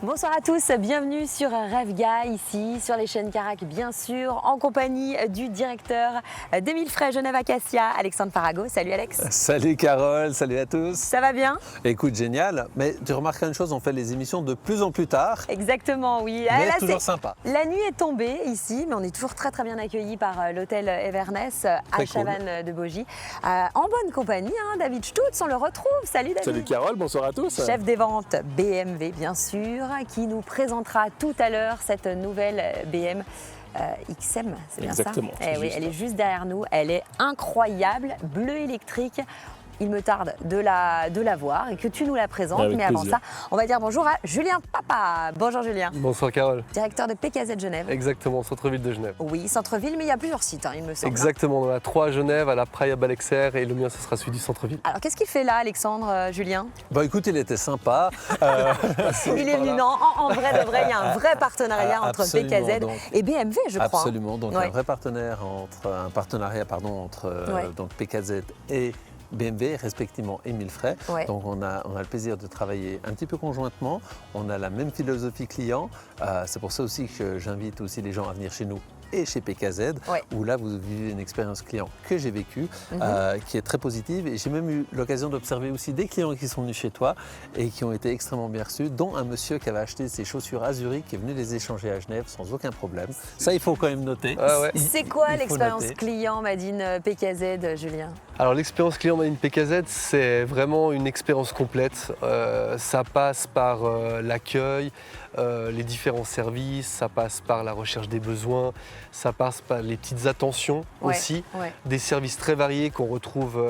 Bonsoir à tous, bienvenue sur Revga, ici sur les chaînes Carac bien sûr, en compagnie du directeur d'Émile Frey Genève Acacia, Alexandre Farago. Salut Alex. Salut Carole, salut à tous. Ça va bien? Écoute, génial, mais tu remarqueras une chose, on fait les émissions de plus en plus tard. Exactement, oui. Mais Là, toujours sympa. La nuit est tombée ici, mais on est toujours très bien accueillis par l'hôtel Everness à Chavannes de Bogie. En bonne compagnie, David Stutz, on le retrouve. Salut David. Salut Carole, bonsoir à tous. Chef des ventes BMW bien sûr, qui nous présentera tout à l'heure cette nouvelle BM XM, c'est bien Exactement, ça? Oui, elle est juste derrière nous, elle est incroyable, bleu électrique. Il me tarde de la voir et que tu nous la présentes. Avec mais avant plaisir. ça, on va dire bonjour à Julien Papa. Bonjour Julien. Bonsoir Carole. Directeur de PKZ Genève. Exactement, centre-ville de Genève. Oui, centre-ville, mais il y a plusieurs sites, il me semble. Exactement, on en a 3 à Genève, à la Praia Balexer et le mien ce sera celui du centre-ville. Alors qu'est-ce qu'il fait là, Alexandre, Julien? Bah écoute, il était sympa. Il est venu, non, en vrai de vrai, il y a un vrai partenariat entre Absolument, PKZ donc. et BMW, je crois. Absolument, donc Ouais. un vrai partenariat entre Ouais. donc PKZ et BMW, respectivement Émile Frey. Ouais. Donc on a le plaisir de travailler un petit peu conjointement. On a la même philosophie client. C'est pour ça aussi que j'invite aussi les gens à venir chez nous et chez PKZ, Ouais. où là vous vivez une expérience client que j'ai vécue, qui est très positive. Et j'ai même eu l'occasion d'observer aussi des clients qui sont venus chez toi et qui ont été extrêmement bien reçus, dont un monsieur qui avait acheté ses chaussures à Zurich qui est venu les échanger à Genève sans aucun problème. Ça, il faut quand même noter. Ah ouais. C'est quoi Il faut l'expérience noter. client Madine PKZ, Julien? Alors l'expérience client Madine PKZ, c'est vraiment une expérience complète. Ça passe par l'accueil, les différents services, ça passe par la recherche des besoins, ça passe par les petites attentions Ouais, aussi, ouais. des services très variés qu'on retrouve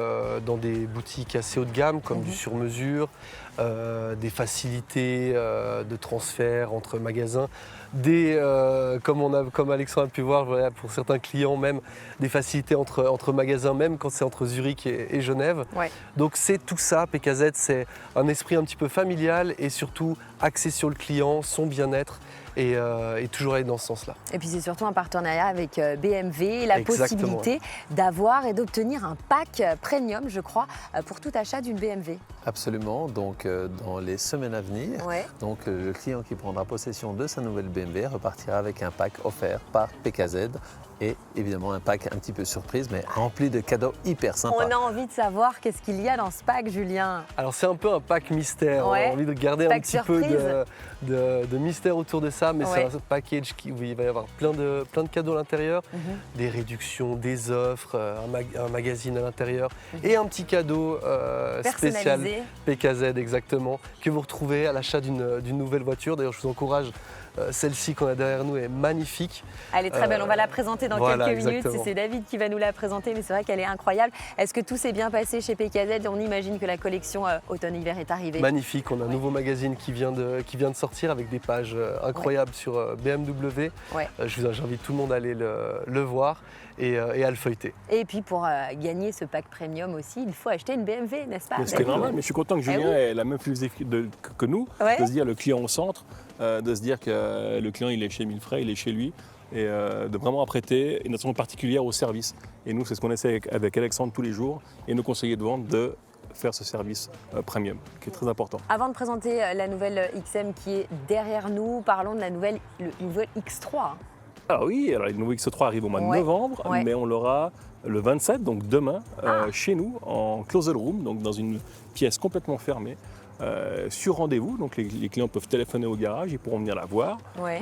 dans des boutiques assez haut de gamme comme du sur-mesure, des facilités de transfert entre magasins, comme Alexandre a pu voir, voilà, pour certains clients même, des facilités entre magasins même quand c'est entre Zurich et Genève. Ouais. Donc c'est tout ça, PKZ, c'est un esprit un petit peu familial et surtout axé sur le client, son bien-être et toujours aller dans ce sens-là. Et puis c'est surtout un partenariat avec BMW, la Exactement. possibilité d'avoir et d'obtenir un pack premium, je crois, pour tout achat d'une BMW. Absolument, donc dans les semaines à venir, Ouais. donc, le client qui prendra possession de sa nouvelle BMW repartira avec un pack offert par PKZ et évidemment un pack un petit peu surprise mais rempli de cadeaux hyper sympas. On a envie de savoir qu'est-ce qu'il y a dans ce pack, Julien. Alors c'est un peu un pack mystère, Ouais. on a envie de garder Pack un petit peu surprise. de mystère autour de ça, mais Ouais. c'est un package où il va y avoir plein de cadeaux à l'intérieur, des réductions, des offres, un magazine à l'intérieur et un petit cadeau spécial Personnalisé. PKZ exactement, que vous retrouvez à l'achat d'une nouvelle voiture. D'ailleurs je vous encourage, celle-ci qu'on a derrière nous est magnifique. Elle est très belle, on va la présenter dans voilà, quelques minutes. exactement. C'est David qui va nous la présenter, mais c'est vrai qu'elle est incroyable. Est-ce que tout s'est bien passé chez PKZ? On imagine que la collection automne-hiver est arrivée. Magnifique, on a un nouveau magazine qui vient de sortir avec des pages incroyables sur BMW. Ouais. J'invite tout le monde à aller le voir et à le feuilleter. Et puis pour gagner ce pack premium aussi, il faut acheter une BMW, n'est-ce pas? Mais c'est David? normal, mais je suis content que Julien oui. ait la même philosophie que nous, Ouais. de se dire le client au centre, de se dire que le client il est chez Émile Frey, il est chez lui, et de vraiment apprêter une attention particulière au service. Et nous, c'est ce qu'on essaie avec Alexandre tous les jours et nos conseillers de vente de faire ce service premium, qui est très important. Avant de présenter la nouvelle XM qui est derrière nous, parlons de la nouvelle X3. Ah oui, alors le nouveau X3 arrive au mois de Ouais. novembre, Ouais. mais on l'aura le 27, donc demain, chez nous, en closed room, donc dans une pièce complètement fermée, sur rendez-vous. Donc les clients peuvent téléphoner au garage, ils pourront venir la voir, Ouais.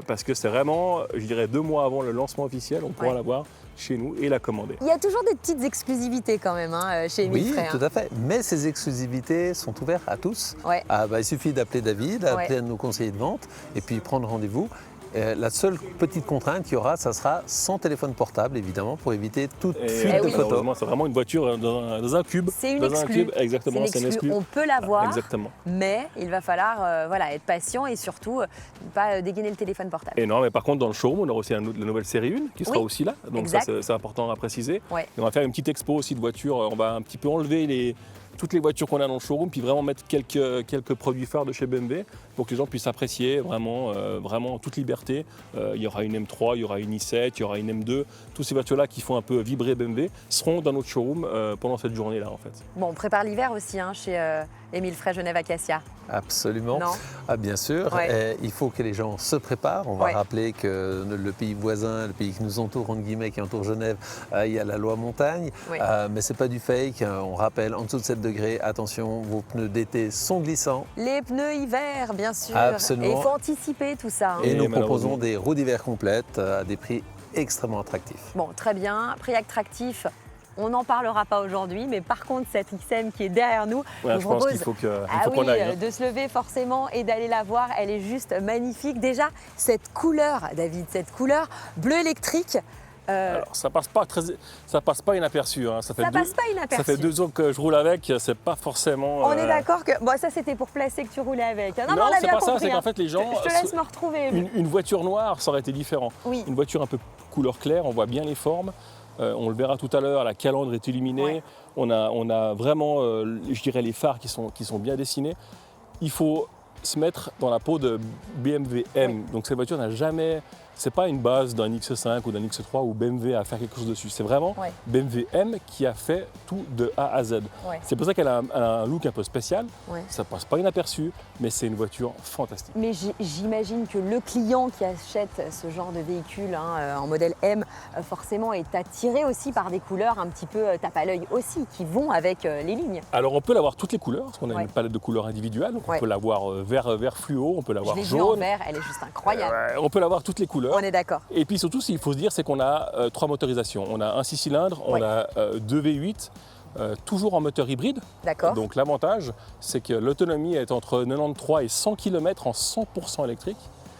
parce que c'est vraiment, je dirais, 2 mois avant le lancement officiel, on pourra Ouais. la voir chez nous et la commander. Il y a toujours des petites exclusivités quand même chez Émile Oui, Frey. tout à fait. Mais ces exclusivités sont ouvertes à tous. Ouais. Il suffit d'appeler David, d'appeler nos conseillers de vente et puis prendre rendez-vous. La seule petite contrainte qu'il y aura, ça sera sans téléphone portable, évidemment, pour éviter toute Et fuite Eh de oui. photos. malheureusement, c'est vraiment une voiture dans un cube. C'est une dans un exclue. cube, exactement, c'est une exclue. On peut la voir, Exactement. mais il va falloir être patient et surtout ne pas dégainer le téléphone portable. Et non, mais par contre, dans le showroom, on aura aussi la nouvelle série 1 qui sera Oui, aussi là. Donc exact. ça, c'est important à préciser. Ouais. Et on va faire une petite expo aussi de voitures. On va un petit peu enlever toutes les voitures qu'on a dans le showroom, puis vraiment mettre quelques produits phares de chez BMW, pour que les gens puissent apprécier vraiment, vraiment en toute liberté. Il y aura une M3, il y aura une i7, il y aura une M2. Toutes ces voitures-là qui font un peu vibrer BMW seront dans notre showroom pendant cette journée-là en fait. Bon, on prépare l'hiver aussi hein, chez Émile Frey Genève Acacia. Absolument. Non. Ah, bien sûr. Ouais. Et il faut que les gens se préparent. On va Ouais. rappeler que le pays voisin, le pays qui nous entoure, entre guillemets, qui entoure Genève, il y a la loi montagne. Oui. Mais ce n'est pas du fake. On rappelle, en dessous de 7 degrés, attention, vos pneus d'été sont glissants. Les pneus hiver, bien sûr. Absolument. Et il faut anticiper tout ça. hein. Et nous malheureusement. proposons des roues d'hiver complètes à des prix extrêmement attractifs. Bon, très bien. Prix attractif. On n'en parlera pas aujourd'hui, mais par contre, cette XM qui est derrière nous, Ouais, nous je pense propose qu'il faut ah qu'on oui, aille. Hein. de se lever forcément et d'aller la voir. Elle est juste magnifique. Déjà, cette couleur, David, cette couleur bleu électrique, Alors, ça passe pas inaperçu. Hein. ça passe pas inaperçu. Ça fait 2 ans que je roule avec, c'est pas forcément. On est d'accord que bon, ça c'était pour placer que tu roulais avec. Non, mais Non, on a c'est bien pas ça, compris. c'est hein. qu'en fait les gens. Je te laisse me retrouver. Une voiture noire, ça aurait été différent. Oui. Une voiture un peu couleur claire, on voit bien les formes. On le verra tout à l'heure, la calandre est illuminée. Ouais. On a vraiment, je dirais, les phares qui sont bien dessinés. Il faut se mettre dans la peau de BMW M. Donc cette voiture n'a jamais. C'est pas une base d'un X5 ou d'un X3 où BMW a fait quelque chose dessus. C'est vraiment Ouais. BMW M qui a fait tout de A à Z. Ouais. C'est pour ça qu'elle a un look un peu spécial. Ouais. Ça passe pas inaperçu, mais c'est une voiture fantastique. Mais j'imagine que le client qui achète ce genre de véhicule hein, en modèle M, forcément est attiré aussi par des couleurs un petit peu tape à l'œil aussi, qui vont avec les lignes. Alors on peut l'avoir toutes les couleurs, parce qu'on a Ouais. une palette de couleurs individuelles. Donc Ouais. on peut l'avoir vert fluo, on peut Je l'avoir l'ai vue en jaune. vert, elle est juste incroyable. On peut l'avoir toutes les couleurs. On est d'accord. Et puis surtout, ce qu'il faut se dire, c'est qu'on a 3 motorisations. On a un 6 cylindres, Ouais. on a 2 V8, toujours en moteur hybride. D'accord. Donc l'avantage, c'est que l'autonomie est entre 93 et 100 km en 100% électrique.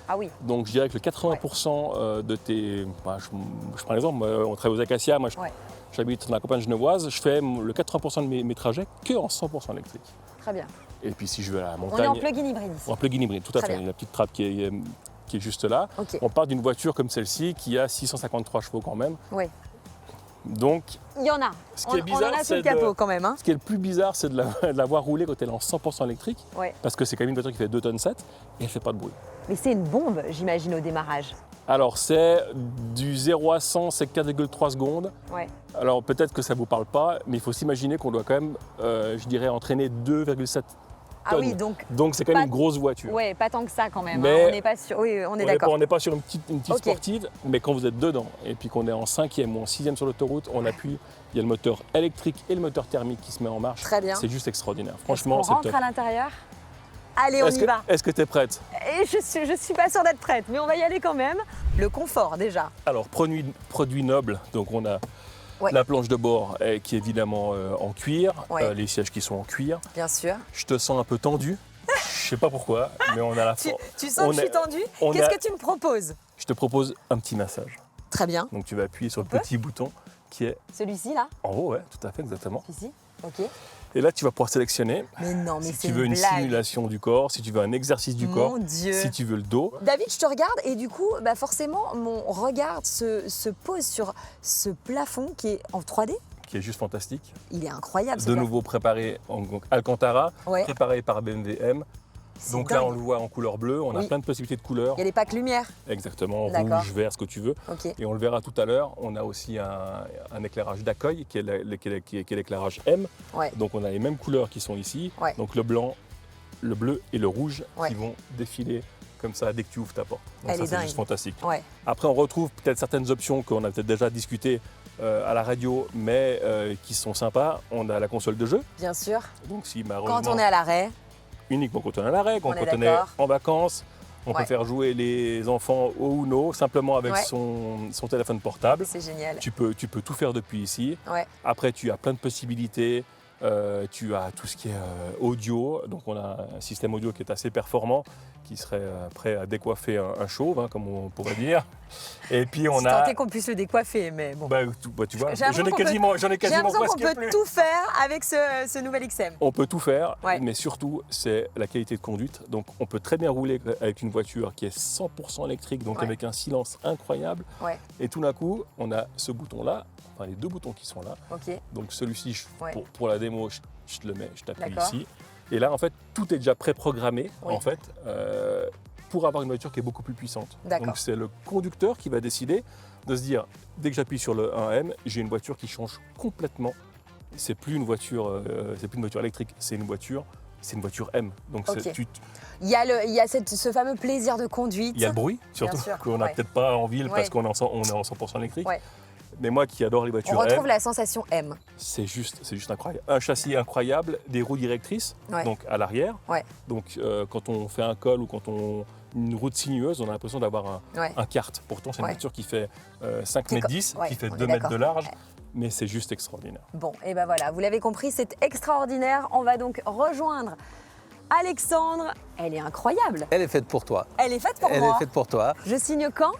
Ah oui. Donc je dirais que le 80% de tes... je prends l'exemple, on travaille aux Acacias, moi Ouais. j'habite dans la campagne genevoise, je fais le 80% de mes trajets que en 100% électrique. Très bien. Et puis si je vais à la On est montagne... en plug-in hybride ici. En plug-in hybride, tout à Très fait. bien. La petite trappe qui est juste là. Ok. On part d'une voiture comme celle-ci qui a 653 chevaux quand même. Oui. Donc, Il y en a. Ce qui est on bizarre, en a sous c'est le capot de- quand même. Hein. ce qui est le plus bizarre, c'est de la voir rouler quand elle est en 100% électrique. Ouais. Parce que c'est quand même une voiture qui fait 2 tonnes 7 et elle ne fait pas de bruit. Mais c'est une bombe, j'imagine, au démarrage. Alors, c'est du 0 à 100, c'est 4,3 secondes. Ouais. Alors, peut-être que ça ne vous parle pas, mais il faut s'imaginer qu'on doit quand même, je dirais, entraîner 2,7 Ah tonnes. oui, donc Donc, c'est quand même pas- une grosse voiture. ouais, pas tant que ça quand même. Mais- hein. On n'est pas sûr. Oui, on est d'accord. On n'est pas sur une petite Ok. sportive, mais quand vous êtes dedans et puis qu'on est en 5e ou en 6e sur l'autoroute, on appuie, il y a le moteur électrique et le moteur thermique qui se met en marche. Très bien. C'est juste extraordinaire. Est-ce Franchement, qu'on c'est rentre top. à l'intérieur. Allez, on y va. Est-ce que tu es prête? Et je suis pas sûre d'être prête, mais on va y aller quand même. Le confort déjà. Alors, produit noble, donc on a Ouais. la planche de bord qui est évidemment en cuir, Ouais. les sièges qui sont en cuir. Bien sûr. Je te sens un peu tendu, je sais pas pourquoi, mais on a la Tu, force. tu sens On que je suis est- tendue. on Qu'est-ce a- que tu me proposes? Je te propose un petit massage. Très bien. Donc tu vas appuyer sur le peut petit bouton qui est Celui-ci là. en haut, ouais, tout à fait, exactement. Ici. Ok. Et là, tu vas pouvoir sélectionner Mais non, mais si c'est tu veux une blague. simulation du corps, si tu veux un exercice du corps, Mon Dieu. si tu veux le dos. David, je te regarde et du coup, bah forcément, mon regard se pose sur ce plafond qui est en 3D. Qui est juste fantastique. Il est incroyable. ce De plafond. nouveau préparé en Alcantara, Ouais. préparé par BMW M. C'est Donc là, dingue. on le voit en couleur bleue. On a Oui. plein de possibilités de couleurs. Il y a les packs lumière. Exactement, D'accord. rouge, vert, ce que tu veux. Ok. Et on le verra tout à l'heure. On a aussi un éclairage d'accueil qui est l'éclairage M. Ouais. Donc on a les mêmes couleurs qui sont ici. Ouais. Donc le blanc, le bleu et le rouge Ouais. qui vont défiler comme ça dès que tu ouvres ta porte. Donc Elle ça, est c'est dingue. juste fantastique. Ouais. Après, on retrouve peut-être certaines options qu'on a peut-être déjà discutées à la radio, mais qui sont sympas. On a la console de jeu. Bien sûr. Donc si malheureusement, Quand on est à l'arrêt. uniquement quand on est à l'arrêt, On quand est on est d'accord. en vacances, on Ouais. peut faire jouer les enfants au Uno simplement avec Ouais. son téléphone portable. C'est génial. Tu peux tout faire depuis ici. Ouais. Après, tu as plein de possibilités. Tu as tout ce qui est audio. Donc, on a un système audio qui est assez performant, qui serait prêt à décoiffer un chauve, hein, comme on pourrait dire. Et puis, on C'est a. tenté qu'on puisse le décoiffer, mais bon. Tu vois, J'ai l'impression qu'on j'en ai J'ai quasiment l'impression qu'on presque peut plus. tout faire avec ce nouvel XM. On peut tout faire, Ouais. mais surtout, c'est la qualité de conduite. Donc, on peut très bien rouler avec une voiture qui est 100% électrique, donc Ouais. avec un silence incroyable. Ouais. Et tout d'un coup, on a ce bouton-là, enfin les deux boutons qui sont là. Ok. Donc, celui-ci, Ouais. pour la démo, je te le mets, je t'appuie D'accord. ici. Et là, en fait, tout est déjà préprogrammé, Oui. en fait, pour avoir une voiture qui est beaucoup plus puissante. D'accord. Donc c'est le conducteur qui va décider de se dire, dès que j'appuie sur le 1M, j'ai une voiture qui change complètement. C'est plus une voiture électrique, c'est une voiture M. Donc Ok. Il y a ce fameux plaisir de conduite. il y a le bruit, surtout sûr, qu'on n'a ouais. peut-être pas en ville Ouais. parce qu'on est en 100% électrique. Ouais. Mais moi qui adore les On voitures retrouve M, la sensation M. c'est juste incroyable. Un châssis incroyable, des roues directrices, Ouais. donc à l'arrière. Ouais. Donc quand on fait un col ou quand une route sinueuse, on a l'impression d'avoir Ouais. un kart. Pourtant, c'est une Ouais. voiture qui fait 5 Qui est mètres 10, ouais, qui fait on est 2 mètres d'accord. de large, mais c'est juste extraordinaire. Bon, et ben voilà, vous l'avez compris, c'est extraordinaire. On va donc rejoindre Alexandre. Elle est incroyable. Elle est faite pour toi. Elle est faite pour Elle moi. est faite pour toi. Je signe quand,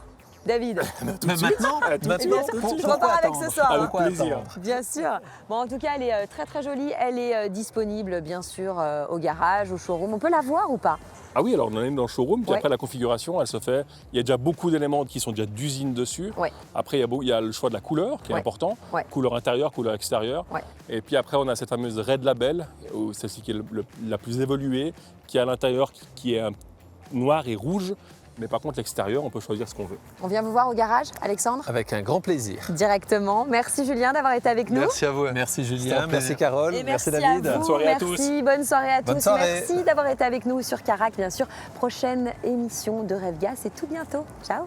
David? Mais maintenant, Je repars avec ce soir. Avec Pourquoi plaisir. attendre Bien sûr. Bon, en tout cas, elle est très très jolie. Elle est disponible, bien sûr, au garage, au showroom. On peut la voir ou pas? Ah oui, alors on en est dans le showroom, puis Ouais. après la configuration, elle se fait. Il y a déjà beaucoup d'éléments qui sont déjà d'usine dessus. Ouais. Après, il y a le choix de la couleur qui est Ouais. important. Ouais. Couleur intérieure, couleur extérieure. Ouais. Et puis après, on a cette fameuse Red Label, celle-ci qui est la plus évoluée, qui est à l'intérieur, qui est noir et rouge. Mais par contre, l'extérieur, on peut choisir ce qu'on veut. On vient vous voir au garage, Alexandre? Avec un grand plaisir. Directement. Merci Julien d'avoir été avec nous. Merci à vous. Merci C'était Julien, un merci plaisir. Carole, Et merci merci David. à vous. Bonne soirée à Merci, bonne soirée à Bonne tous. soirée. Merci d'avoir été avec nous sur Carac, bien sûr. Prochaine émission de Rêve Gaz, c'est tout bientôt. Ciao.